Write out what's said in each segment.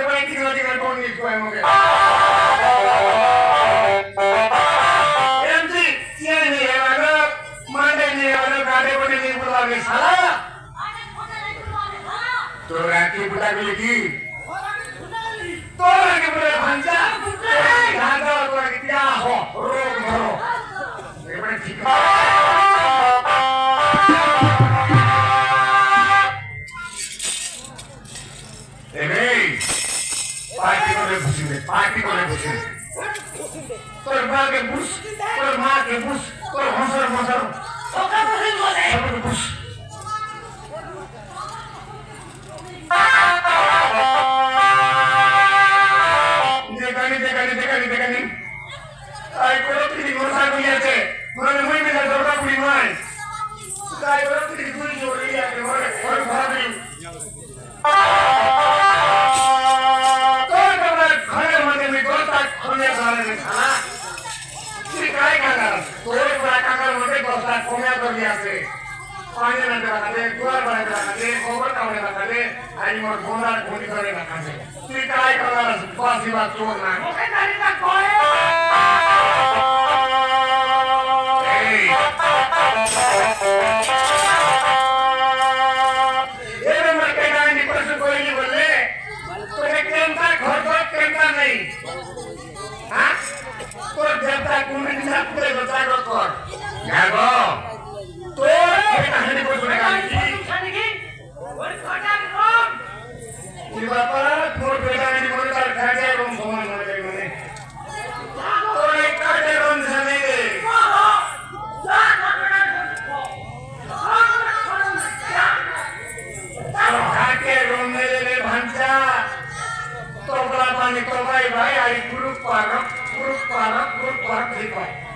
बड़े टिकल कौन नहीं कोई मुझे एमजी ये नहीं है वाला माने नहीं है वाला गाड़े बने नहीं बुला के साला तो राती बुला के लिखी तो राती बुला भांजा गाड़ा बुला के क्या हो रोक धरो ये बड़े ठीक है पार्टी को ले पूछे तो माँ के पूछ तो हंसर तो क्या पूछे बोले सब पूछ देखा नहीं आई कोई तेरी गोसा को लिया थे मुझे मुझे में दौड़ा पूरी मार आई कोई तेरी पूरी जोड़ लिया के मोरे और भाग गई कोम्या कर दिया से पानी में रखा दे दुआर बना के रखा दे ओवर काउंटर रखा दे आई मोर गोंदा घोड़ी करे रखा दे तू काय करला बासी बात चोर ना ओके नारी का कोई ये मैं के गाने की प्रश्न कोई नहीं बोले तो एक केंद्र घर पर केंद्र नहीं हां तो जब तक कुंडी ना पूरे बचा कर यागो तो petahandi को सुनेगा की और छोटा कौन ये बापा मोर petahandi मोर का खाजा रोम समान हो जाए मने तो एक काटे रोम जाने दे काटे रोम मेरे ले भांजा तो बड़ा पानी तो भाई आई पुरुष पारक ठीक है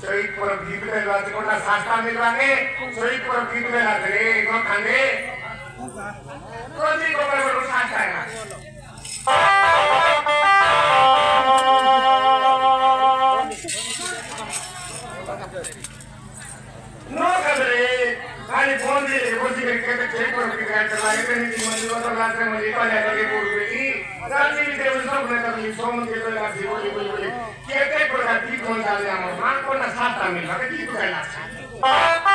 शहीद पर गीत में बात कोना शास्त्रा मिलवाने शहीद पर गीत में लाते रे को खाने कोजी को बरोबर शास्त्रा है नो करे खाली फोन दे कोजी के चेक पर गीत करवा के नहीं मंदिर को लाते मुझे को ले के बोल बेटी राजी के सब ने कर ली सोम के तो लाती बोली बोली के प्रकार की कौन डाले हम मान को ना शास्त्रा मिलवा के गीत कहला